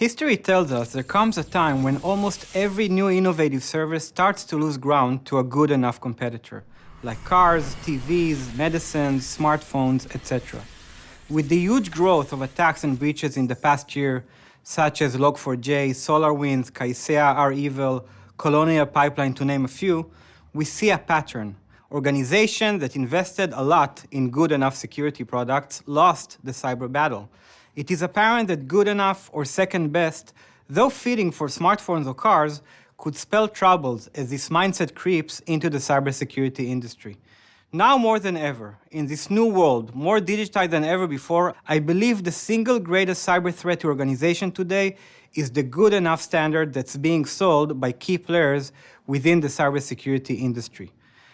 History tells us there comes a time when almost every new innovative service starts to lose ground to a good enough competitor, like cars, TVs, medicines, smartphones, etc. With the huge growth of attacks and breaches in the past year, such as Log4j, SolarWinds, Kaseya, REvil, Colonial Pipeline, to name a few, we see a pattern. Organizations that invested a lot in good enough security products lost the cyber battle. It is apparent that good enough or second best, though fitting for smartphones or cars, could spell troubles as this mindset creeps into the cybersecurity industry. Now more than ever, in this new world, more digitized than ever before, I believe the single greatest cyber threat to organization today is the good enough standard that's being sold by key players within the cybersecurity industry.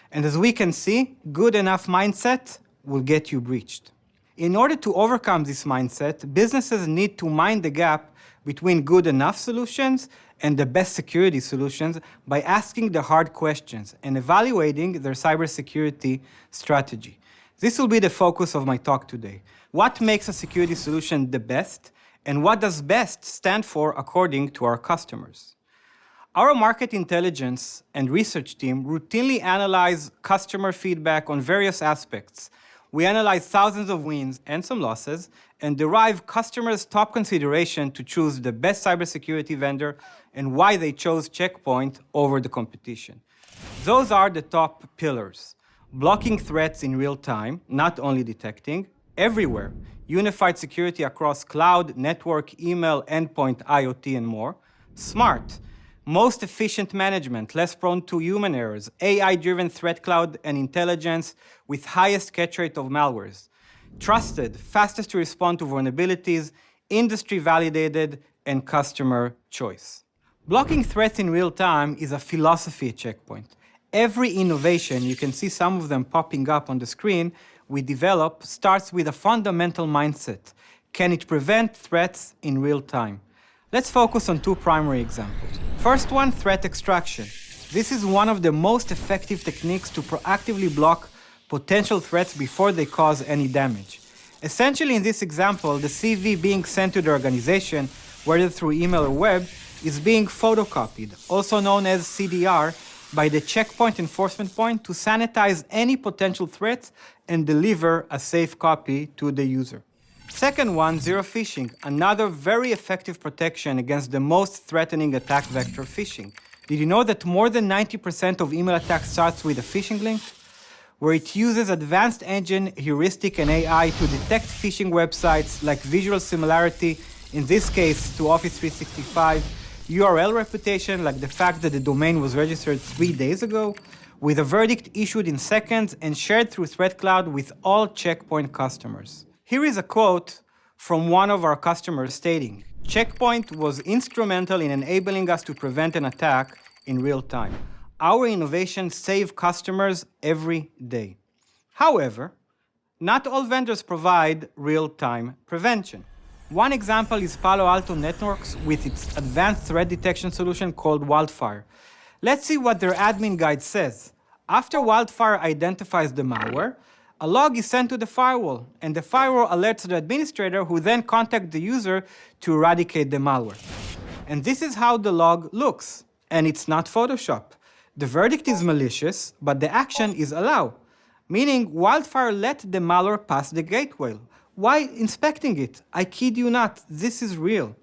And as we can see, good enough mindset will get you breached. In order to overcome this mindset, businesses need to mind the gap between good enough solutions and the best security solutions by asking the hard questions and evaluating their cybersecurity strategy. This will be the focus of my talk today. What makes a security solution the best, and what does best stand for according to our customers? Our market intelligence and research team routinely analyze customer feedback on various aspects. We analyze thousands of wins and some losses and derive customers' top consideration to choose the best cybersecurity vendor and why they chose Check Point over the competition. Those are the top pillars: blocking threats in real time, not only detecting, everywhere, unified security across cloud, network, email, endpoint, IoT, and more, smart, most efficient management, less prone to human errors, AI-driven threat cloud and intelligence with highest catch rate of malwares, trusted, fastest to respond to vulnerabilities, industry validated, and customer choice. Blocking threats in real time is a philosophy at Check Point. Every innovation, you can see some of them popping up on the screen, we develop starts with a fundamental mindset. Can it prevent threats in real time? Let's focus on two primary examples. First one, threat extraction. This is one of the most effective techniques to proactively block potential threats before they cause any damage. Essentially, in this example, the CV being sent to the organization, whether through email or web, is being photocopied, also known as CDR, by the checkpoint enforcement point to sanitize any potential threats and deliver a safe copy to the user. Second one, zero phishing, another very effective protection against the most threatening attack vector, phishing. Did you know that more than 90% of email attacks starts with a phishing link? Where it uses advanced engine, heuristic, and AI to detect phishing websites like visual similarity, in this case to Office 365, URL reputation, like the fact that the domain was registered 3 days ago, with a verdict issued in seconds and shared through Threat Cloud with all Check Point customers. Here is a quote from one of our customers stating, "Check Point was instrumental in enabling us to prevent an attack in real time. Our innovations save customers every day." However, not all vendors provide real-time prevention. One example is Palo Alto Networks with its advanced threat detection solution called Wildfire. Let's see what their admin guide says. After Wildfire identifies the malware, a log is sent to the firewall, and the firewall alerts the administrator, who then contacts the user to eradicate the malware. And this is how the log looks, and it's not Photoshop. The verdict is malicious, but the action is allow, meaning Wildfire let the malware pass the gateway. Why inspecting it? I kid you not, this is real.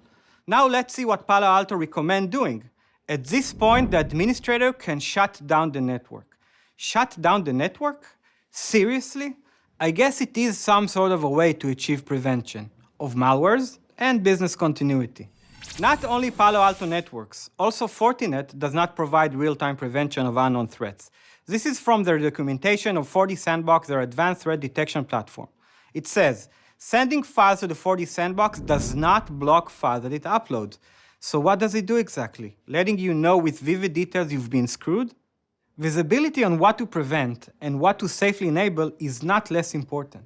Now let's see what Palo Alto recommend doing. At this point, the administrator can shut down the network. Shut down the network? Seriously? I guess it is some sort of a way to achieve prevention of malwares and business continuity. Not only Palo Alto Networks, also Fortinet does not provide real-time prevention of unknown threats. This is from their documentation of FortiSandbox, their advanced threat detection platform. It says, sending files to the FortiSandbox does not block files that it uploads. So what does it do exactly? Letting you know with vivid details you've been screwed? Visibility on what to prevent and what to safely enable is not less important.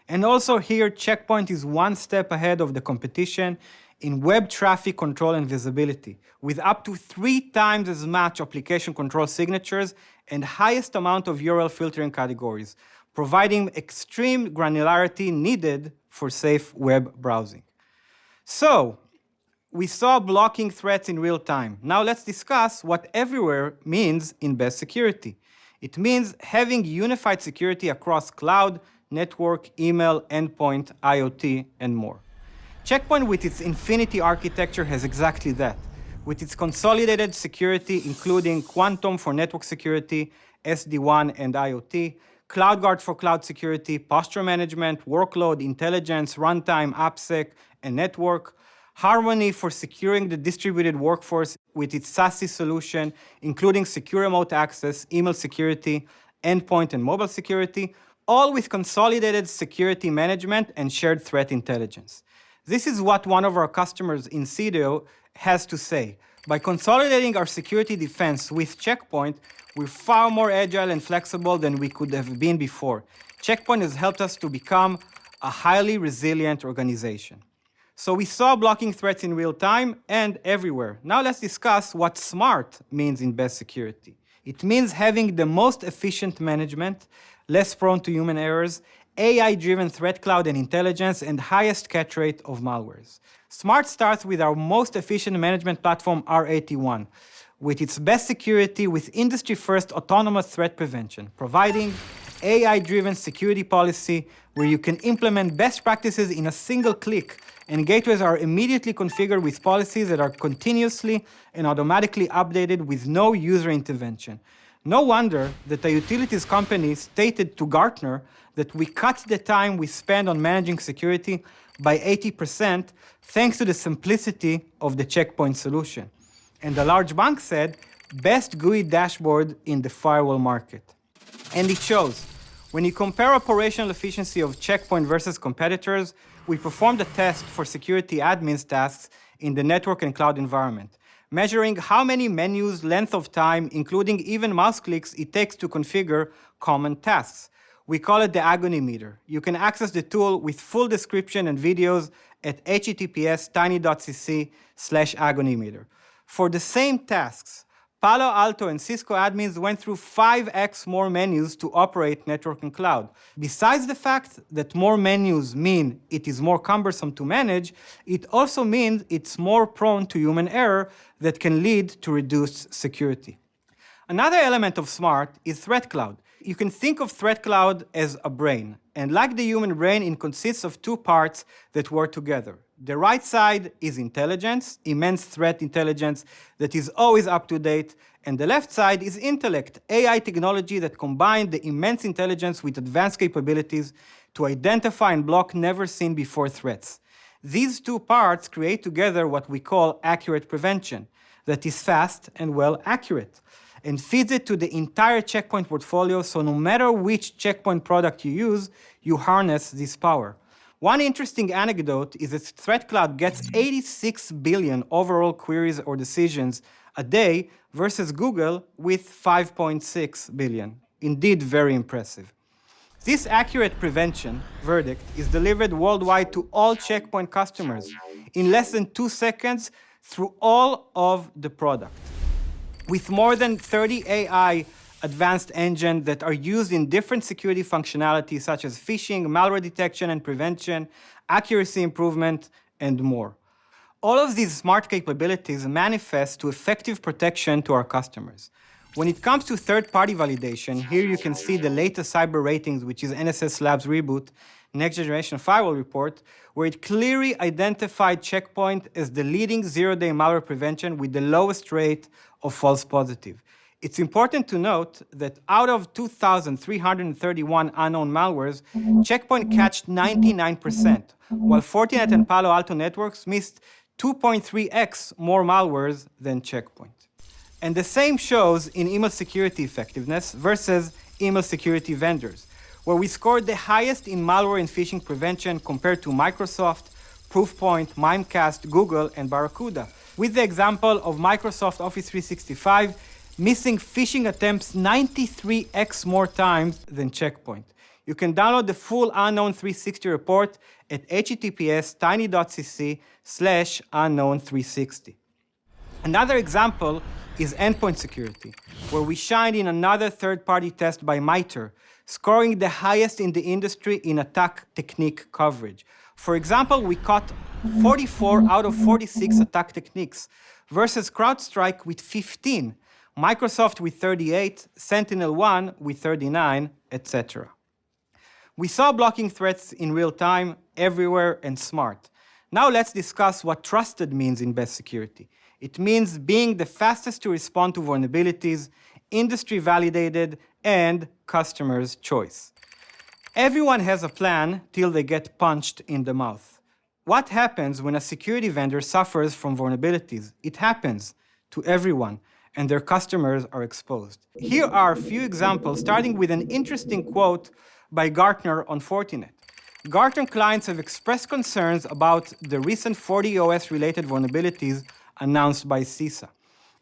And also here, Check Point is one step ahead of the competition in web traffic control and visibility, with up to 3 times as much application control signatures and highest amount of URL filtering categories, providing extreme granularity needed for safe web browsing. So, we saw blocking threats in real time. Now let's discuss what everywhere means in best security. It means having unified security across cloud, network, email, endpoint, IoT, and more. Check Point with its Infinity architecture has exactly that. With its consolidated security, including Quantum for network security, SD-WAN and IoT, CloudGuard for cloud security, posture management, workload, intelligence, runtime, AppSec, and network, Harmony for securing the distributed workforce with its SASE solution, including secure remote access, email security, endpoint and mobile security, all with consolidated security management and shared threat intelligence. This is what one of our customers in CDO has to say. By consolidating our security defense with Check Point, we're far more agile and flexible than we could have been before. Check Point has helped us to become a highly resilient organization. So we saw blocking threats in real time and everywhere. Now let's discuss what smart means in best security. It means having the most efficient management, less prone to human errors, AI-driven threat cloud and intelligence, and highest catch rate of malwares. Smart starts with our most efficient management platform, R81, with its best security with industry-first autonomous threat prevention, providing AI-driven security policy where you can implement best practices in a single click, and gateways are immediately configured with policies that are continuously and automatically updated with no user intervention. No wonder that a utilities company stated to Gartner that we cut the time we spend on managing security by 80% thanks to the simplicity of the Check Point solution. And the large bank said, best GUI dashboard in the firewall market. And it shows. When you compare operational efficiency of Check Point versus competitors, we performed a test for security admins tasks in the network and cloud environment, measuring how many menus, length of time, including even mouse clicks it takes to configure common tasks. We call it the agony meter. You can access the tool with full description and videos at https://tiny.cc/agonymeter. For the same tasks, Palo Alto and Cisco admins went through 5x more menus to operate network and cloud. Besides the fact that more menus mean it is more cumbersome to manage, it also means it's more prone to human error that can lead to reduced security. Another element of Smart is Threat Cloud. You can think of Threat Cloud as a brain, and like the human brain, it consists of two parts that work together. The right side is intelligence, immense threat intelligence that is always up to date, and the left side is intellect, AI technology that combines the immense intelligence with advanced capabilities to identify and block never-seen-before threats. These two parts create together what we call accurate prevention, that is fast and well accurate, and feeds it to the entire Check Point portfolio, so no matter which Check Point product you use, you harness this power. One interesting anecdote is that Threat Cloud gets 86 billion overall queries or decisions a day versus Google with 5.6 billion. Indeed, very impressive. This accurate prevention verdict is delivered worldwide to all Check Point customers in less than 2 seconds through all of the product. With more than 30 AI advanced engines that are used in different security functionalities such as phishing, malware detection and prevention, accuracy improvement, and more. All of these smart capabilities manifest to effective protection to our customers. When it comes to third-party validation, here you can see the latest cyber ratings, which is NSS Labs Reboot, Next Generation Firewall Report, where it clearly identified Check Point as the leading zero-day malware prevention with the lowest rate of false positive. It's important to note that out of 2,331 unknown malwares, Check Point catched 99%, while Fortinet and Palo Alto networks missed 2.3x more malwares than Check Point. And the same shows in email security effectiveness versus email security vendors, where we scored the highest in malware and phishing prevention compared to Microsoft, Proofpoint, Mimecast, Google, and Barracuda, with the example of Microsoft Office 365 missing phishing attempts 93x more times than Check Point. You can download the full Unknown 360 report at https://tiny.cc/unknown360. Another example is endpoint security, where we shined in another third-party test by MITRE, scoring the highest in the industry in attack technique coverage. For example, we caught 44 out of 46 attack techniques versus CrowdStrike with 15, Microsoft with 38, Sentinel-1 with 39, etc. We saw blocking threats in real time, everywhere, and smart. Now let's discuss what trusted means in best security. It means being the fastest to respond to vulnerabilities, industry validated, and customer's choice. Everyone has a plan till they get punched in the mouth. What happens when a security vendor suffers from vulnerabilities? It happens to everyone, and their customers are exposed. Here are a few examples, starting with an interesting quote by Gartner on Fortinet. Gartner clients have expressed concerns about the recent FortiOS-related vulnerabilities announced by CISA,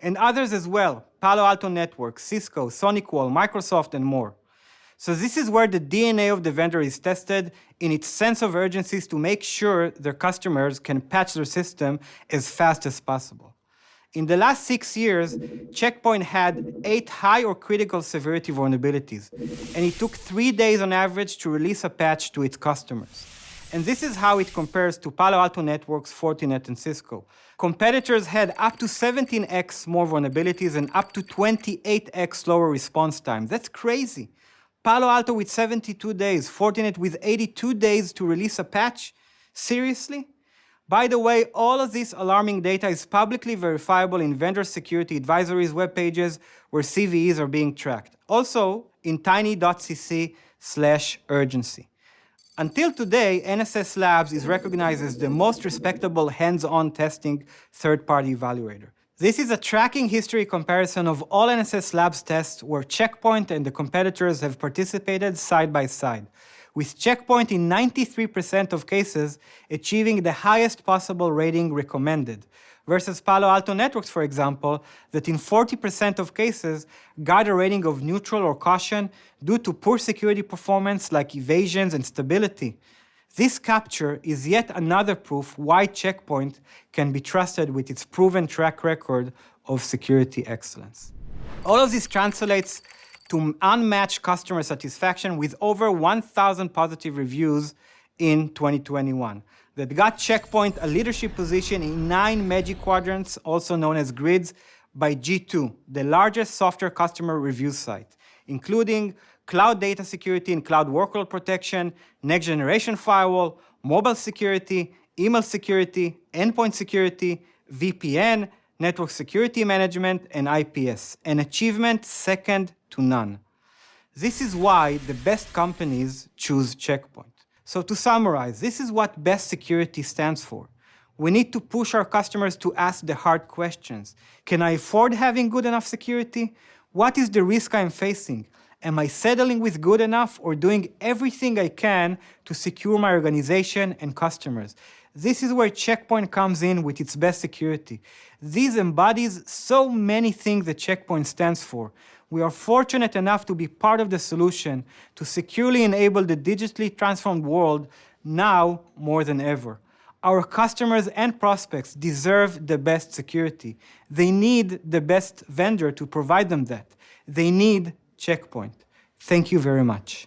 and others as well, Palo Alto Networks, Cisco, SonicWall, Microsoft, and more. So this is where the DNA of the vendor is tested in its sense of urgency to make sure their customers can patch their system as fast as possible. In the last 6 years, Check Point had 8 high or critical severity vulnerabilities, and it took 3 days on average to release a patch to its customers. And this is how it compares to Palo Alto Networks, Fortinet, and Cisco. Competitors had up to 17x more vulnerabilities and up to 28x slower response time. That's crazy. Palo Alto with 72 days, Fortinet with 82 days to release a patch? Seriously? By the way, all of this alarming data is publicly verifiable in vendor security advisories web pages where CVEs are being tracked. Also in tiny.cc/urgency. Until today, NSS Labs is recognized as the most respectable hands-on testing third-party evaluator. This is a tracking history comparison of all NSS Labs tests where Check Point and the competitors have participated side by side, with Check Point in 93% of cases achieving the highest possible rating recommended, versus Palo Alto Networks, for example, that in 40% of cases got a rating of neutral or caution due to poor security performance like evasions and stability. This capture is yet another proof why Check Point can be trusted with its proven track record of security excellence. All of this translates to unmatched customer satisfaction with over 1,000 positive reviews in 2021 that got Check Point a leadership position in 9 Magic Quadrants, also known as grids, by G2, the largest software customer review site, including cloud data security and cloud workload protection, next-generation firewall, mobile security, email security, endpoint security, VPN, network security management, and IPS, an achievement second to none. This is why the best companies choose Check Point. So to summarize, this is what best security stands for. We need to push our customers to ask the hard questions. Can I afford having good enough security? What is the risk I'm facing? Am I settling with good enough or doing everything I can to secure my organization and customers? This is where Check Point comes in with its best security. This embodies so many things that Check Point stands for. We are fortunate enough to be part of the solution to securely enable the digitally transformed world now more than ever. Our customers and prospects deserve the best security. They need the best vendor to provide them that. They need Check Point. Thank you very much.